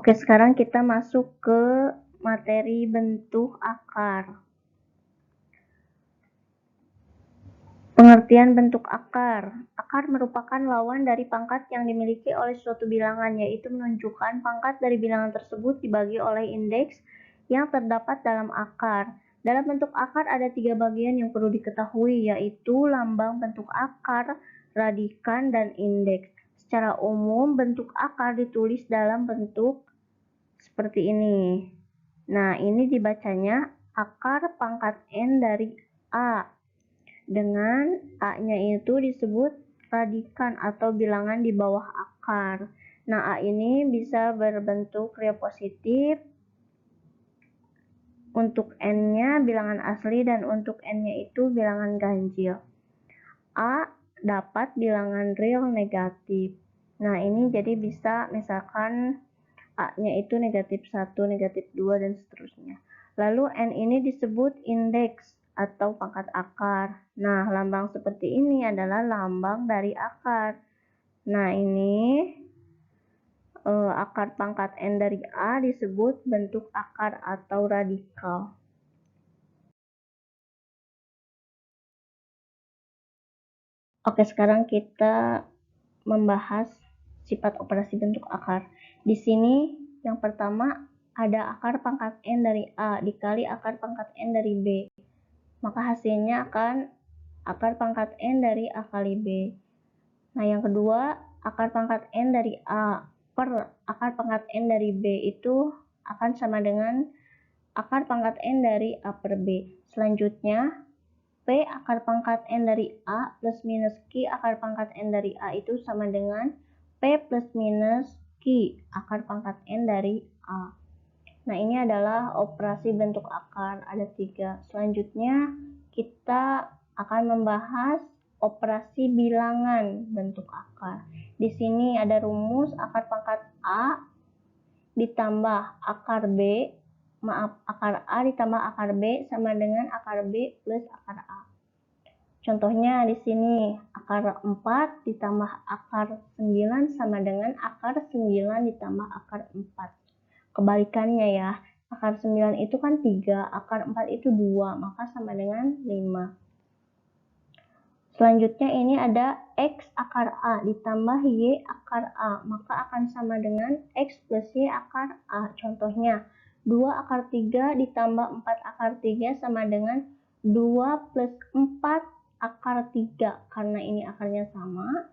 Oke, sekarang kita masuk ke materi bentuk akar. Pengertian bentuk akar. Akar merupakan lawan dari pangkat yang dimiliki oleh suatu bilangan, yaitu menunjukkan pangkat dari bilangan tersebut dibagi oleh indeks yang terdapat dalam akar. Dalam bentuk akar ada 3 bagian yang perlu diketahui, yaitu lambang bentuk akar, radikan, dan indeks. Secara umum, bentuk akar ditulis dalam bentuk seperti ini. Nah, ini dibacanya akar pangkat N dari A. Dengan A-nya itu disebut radikan atau bilangan di bawah akar. Nah, A ini bisa berbentuk real positif. Untuk N-nya bilangan asli dan untuk N-nya itu bilangan ganjil. A dapat bilangan real negatif. Nah, ini jadi bisa misalkan A-nya itu negatif 1, negatif 2, dan seterusnya. Lalu N ini disebut indeks atau pangkat akar. Nah, lambang seperti ini adalah lambang dari akar. Nah, ini akar pangkat N dari A disebut bentuk akar atau radikal. Oke, sekarang kita membahas sifat operasi bentuk akar. Di sini yang pertama ada akar pangkat N dari A dikali akar pangkat N dari B. Maka hasilnya akan akar pangkat N dari A kali B. Nah, yang kedua, akar pangkat N dari A per akar pangkat N dari B itu akan sama dengan akar pangkat N dari A per B. Selanjutnya, P akar pangkat N dari A plus minus Q akar pangkat N dari A itu sama dengan P plus minus Q akar pangkat N dari A. Nah, ini adalah operasi bentuk akar, ada 3. Selanjutnya, kita akan membahas operasi bilangan bentuk akar. Di sini ada rumus akar pangkat A ditambah akar B, akar A ditambah akar B sama dengan akar B plus akar A. Contohnya di sini akar 4 ditambah akar 9 sama dengan akar 9 ditambah akar 4. Kebalikannya ya, akar 9 itu kan 3, akar 4 itu 2, maka sama dengan 5. Selanjutnya ini ada X akar A ditambah Y akar A, maka akan sama dengan X plus Y akar A. Contohnya, 2 akar 3 ditambah 4 akar 3 sama dengan 2 plus 4 akar 3. Karena ini akarnya sama,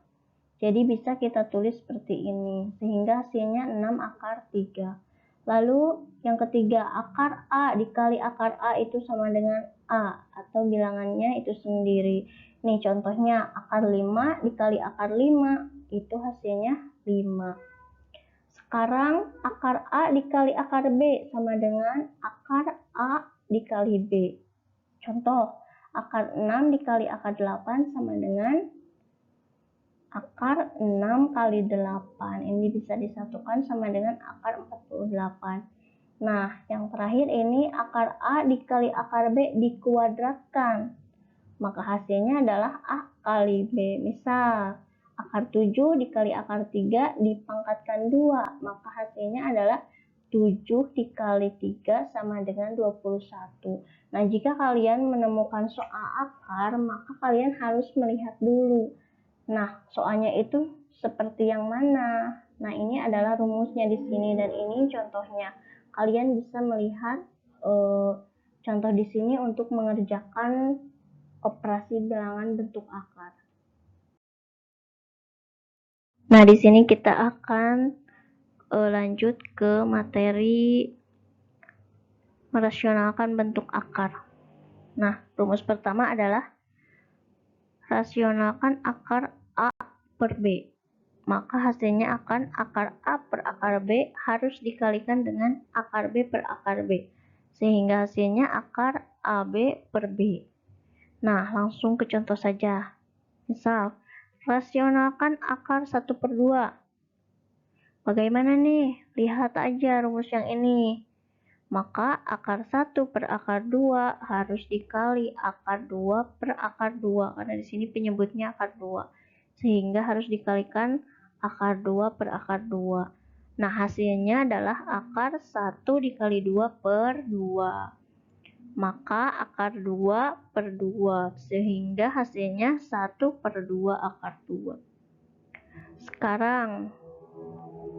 jadi bisa kita tulis seperti ini, sehingga hasilnya 6 akar 3. Lalu yang ketiga, akar A dikali akar A itu sama dengan A, atau bilangannya itu sendiri. Nih contohnya, akar 5 dikali akar 5, itu hasilnya 5. Sekarang akar A dikali akar B sama dengan akar A dikali B. Contoh, akar 6 dikali akar 8 sama dengan akar 6 kali 8. Ini bisa disatukan sama dengan akar 48. Nah, yang terakhir ini akar A dikali akar B dikuadratkan. Maka hasilnya adalah A kali B. Misal, akar 7 dikali akar 3 dipangkatkan 2. Maka hasilnya adalah 7 dikali 3 sama dengan 21. Nah, jika kalian menemukan soal akar, maka kalian harus melihat dulu. Nah, soalnya itu seperti yang mana? Nah, ini adalah rumusnya di sini dan ini contohnya. Kalian bisa melihat contoh di sini untuk mengerjakan operasi bilangan bentuk akar. Nah, di sini kita akan lanjut ke materi merasionalkan bentuk akar. Nah, rumus pertama adalah rasionalkan akar A per B. Maka hasilnya akan akar A per akar B harus dikalikan dengan akar B per akar B. Sehingga hasilnya akar AB per B. Nah, langsung ke contoh saja. Misal, rasionalkan akar 1 per 2. Bagaimana nih? Lihat aja rumus yang ini. Maka akar 1 per akar 2 harus dikali akar 2 per akar 2. Karena di sini penyebutnya akar 2. Sehingga harus dikalikan akar 2 per akar 2. Nah, hasilnya adalah akar 1 dikali 2 per 2. Maka akar 2 per 2. Sehingga hasilnya 1 per 2 akar 2. Sekarang,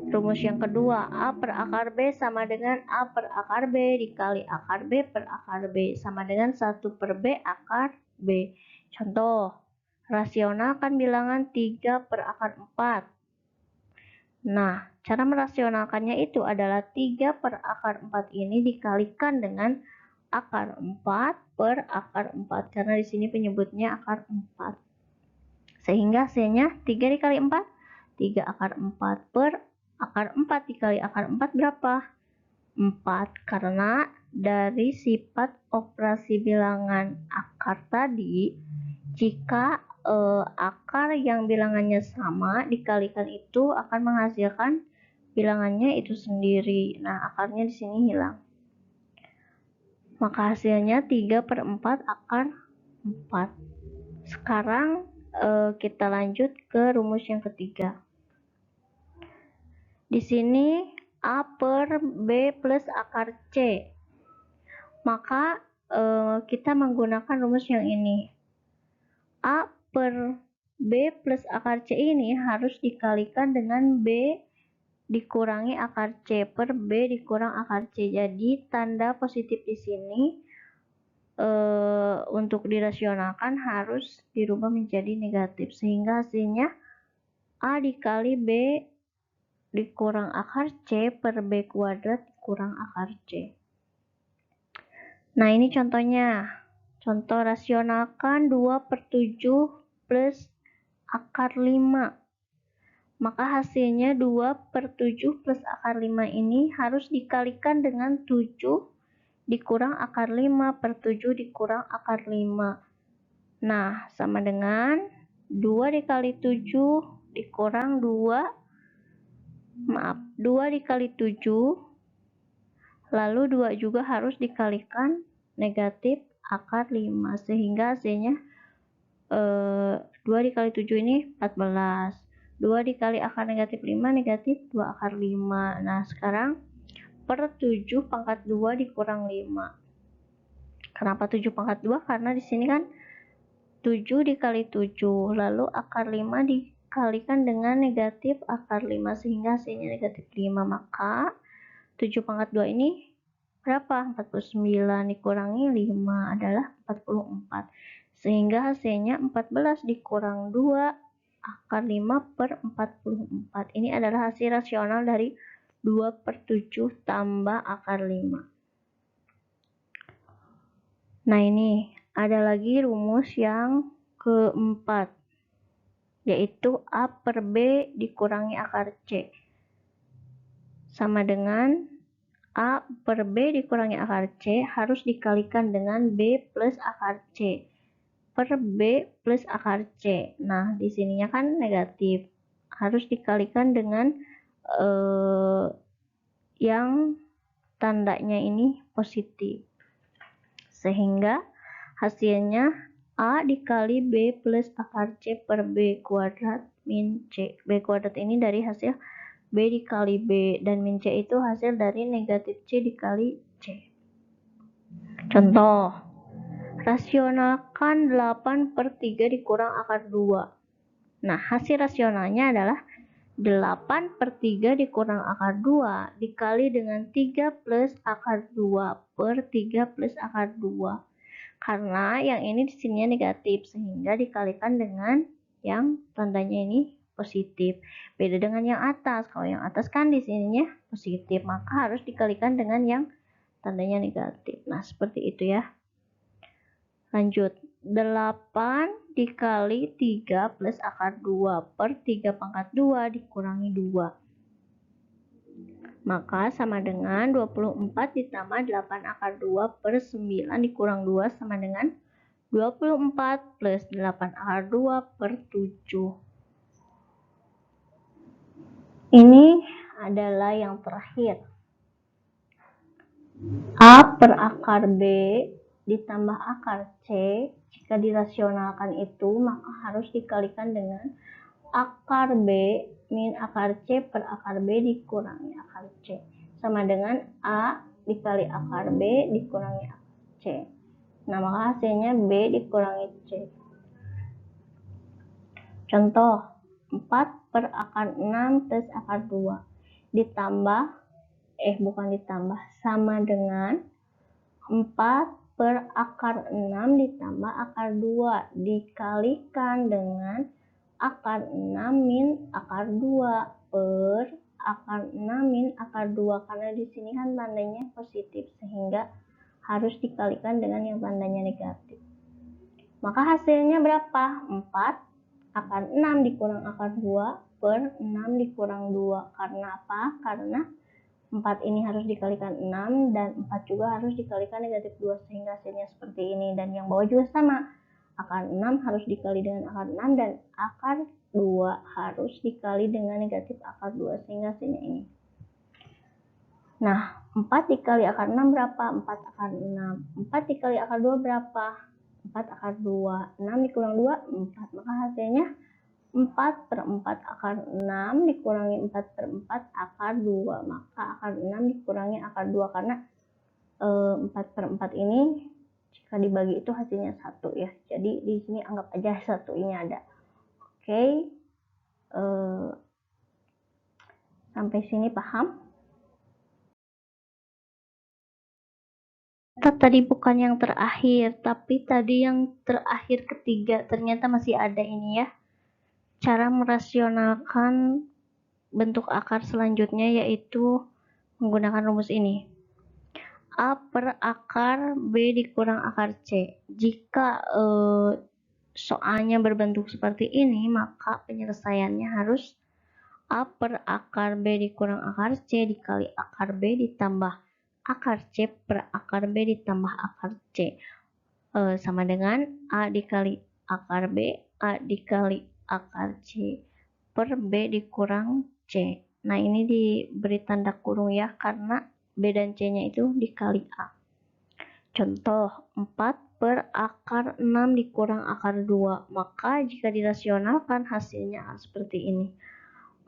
rumus yang kedua. A per akar B sama dengan A per akar B dikali akar B per akar B. Sama dengan 1 per B akar B. Contoh, rasionalkan bilangan 3 per akar 4. Nah, cara merasionalkannya itu adalah 3 per akar 4 ini dikalikan dengan akar 4 per akar 4. Karena di sini penyebutnya akar 4. Sehingga hasilnya 3 dikali 4, 3 akar 4 per akar 4 dikali akar 4 berapa? 4. Karena dari sifat operasi bilangan akar tadi, jika akar yang bilangannya sama dikalikan itu akan menghasilkan bilangannya itu sendiri. Nah, akarnya di sini hilang. Maka hasilnya 3 per 4 akar 4. Sekarang kita lanjut ke rumus yang ketiga. Di sini A per B plus akar C. Maka kita menggunakan rumus yang ini. A per B plus akar C ini harus dikalikan dengan B dikurangi akar C per B dikurang akar C. Jadi tanda positif di sini untuk dirasionalkan harus dirubah menjadi negatif. Sehingga hasilnya A dikali B dikurang akar C per B kuadrat dikurang akar C. Nah, ini contohnya. Contoh rasionalkan 2 per 7 plus akar 5. Maka hasilnya 2 per 7 plus akar 5 ini harus dikalikan dengan 7 dikurang akar 5 per 7 dikurang akar 5. Nah, sama dengan 2 dikali 7 dikurang 2 dikali 7, lalu 2 juga harus dikalikan negatif akar 5, sehingga hasilnya 2 dikali 7 ini 14. 2 dikali akar negatif 5 negatif 2 akar 5. Nah, sekarang per 7 pangkat 2 dikurang 5. Kenapa 7 pangkat 2? Karena di sini kan 7 dikali 7, lalu akar 5 dikalikan dengan negatif akar 5, sehingga hasilnya negatif 5. Maka 7 pangkat 2 ini berapa? 49 dikurangi 5 adalah 44. Sehingga hasilnya 14 dikurang 2 akar 5 per 44. Ini adalah hasil rasional dari 2 per 7 tambah akar 5. Nah, ini ada lagi rumus yang keempat, yaitu A per B dikurangi akar C. Sama dengan A per B dikurangi akar C harus dikalikan dengan B plus akar C per B plus akar C. Nah, di sininya kan negatif. Harus dikalikan dengan yang tandanya ini positif. Sehingga hasilnya A dikali B plus akar C per B kuadrat min C. B kuadrat ini dari hasil B dikali B, dan min C itu hasil dari negatif C dikali C. Contoh, rasionalkan 8 per 3 dikurang akar 2. Nah, hasil rasionalnya adalah 8 per 3 dikurang akar 2 dikali dengan 3 plus akar 2 per 3 plus akar 2. Karena yang ini di sini negatif, sehingga dikalikan dengan yang tandanya ini positif. Beda dengan yang atas. Kalau yang atas kan di sininya positif, maka harus dikalikan dengan yang tandanya negatif. Nah, seperti itu ya. Lanjut. 8 dikali 3 plus akar 2 per 3 pangkat 2 dikurangi 2. Maka sama dengan 24 ditambah 8 akar 2 per 9 dikurang 2 sama dengan 24 plus 8 akar 2 per 7. Ini adalah yang terakhir. A per akar B ditambah akar C, jika dirasionalkan itu maka harus dikalikan dengan akar B min akar C per akar B dikurangi akar C. Sama dengan A dikali akar B dikurangi akar C. Nah, maka hasilnya B dikurangi C. Contoh, 4 per akar 6 plus akar 2 ditambah, sama dengan 4 per akar 6 ditambah akar 2 dikalikan dengan akar 6 min akar 2 per akar 6 min akar 2, karena di sini kan tandanya positif sehingga harus dikalikan dengan yang tandanya negatif. Maka hasilnya berapa? 4 akar 6 dikurang akar 2 per 6 dikurang 2. Karena apa? Karena 4 ini harus dikalikan 6 dan 4 juga harus dikalikan negatif 2 sehingga hasilnya seperti ini. Dan yang bawah juga sama. Akar 6 harus dikali dengan akar 6 dan akar 2 harus dikali dengan negatif akar 2 sehingga hasilnya ini. Nah, 4 dikali akar 6 berapa? 4 akar 6. 4 dikali akar 2 berapa? 4 akar 2. 6 dikurang 2, 4. Maka hasilnya 4 per 4 akar 6 dikurangi 4 per 4 akar 2. Maka akar 6 dikurangi akar 2 karena 4 per 4 ini jika dibagi itu hasilnya 1 ya. Jadi di sini anggap aja 1 ini ada. Oke. Sampai sini paham? Tadi bukan yang terakhir, tapi tadi yang terakhir ketiga ternyata masih ada ini ya. Cara merasionalkan bentuk akar selanjutnya yaitu menggunakan rumus ini. A per akar B dikurang akar C. Jika soalnya berbentuk seperti ini, maka penyelesaiannya harus A per akar B dikurang akar C dikali akar B ditambah akar C per akar B ditambah akar C. Sama dengan A dikali akar B, A dikali akar C per B dikurang C. Nah, ini diberi tanda kurung ya, karena B dan C-nya itu dikali A. Contoh, 4 per akar 6 dikurang akar 2. Maka jika dirasionalkan hasilnya seperti ini.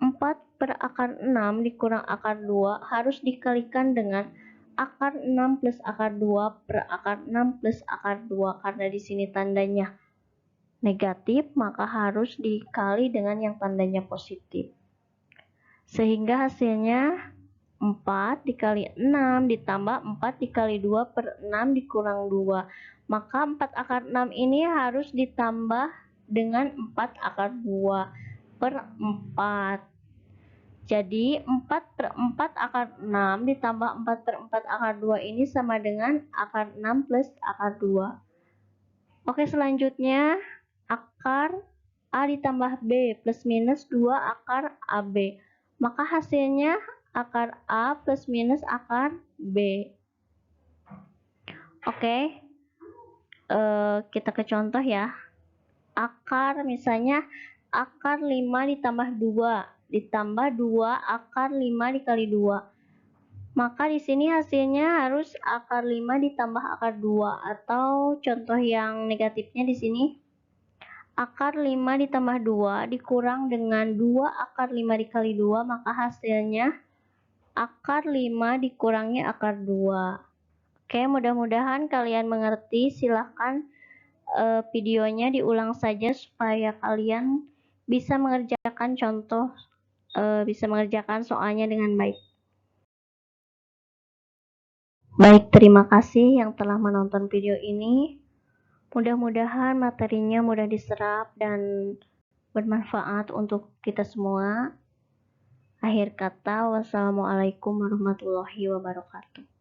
4 per akar 6 dikurang akar 2 harus dikalikan dengan akar 6 plus akar 2 per akar 6 plus akar 2. Karena di sini tandanya negatif, maka harus dikali dengan yang tandanya positif. Sehingga hasilnya 4 dikali 6 ditambah 4 dikali 2 per 6 dikurang 2. Maka 4 akar 6 ini harus ditambah dengan 4 akar 2 per 4. Jadi 4 per 4 akar 6 ditambah 4 per 4 akar 2 ini sama dengan akar 6 plus akar 2. Oke, selanjutnya akar A ditambah B plus minus 2 akar AB. Maka hasilnya akar A plus minus akar B. Oke, kita ke contoh ya. Akar misalnya akar 5 ditambah 2 ditambah 2 akar 5 dikali 2. Maka di sini hasilnya harus akar 5 ditambah akar 2 atau contoh yang negatifnya di sini akar 5 ditambah 2 dikurang dengan 2 akar 5 dikali 2, maka hasilnya akar 5 dikurangi akar 2. Oke, mudah-mudahan kalian mengerti. Silahkan videonya diulang saja supaya kalian bisa mengerjakan contoh, bisa mengerjakan soalnya dengan baik. Baik, terima kasih yang telah menonton video ini. Mudah-mudahan materinya mudah diserap dan bermanfaat untuk kita semua. Akhir kata, wassalamualaikum warahmatullahi wabarakatuh.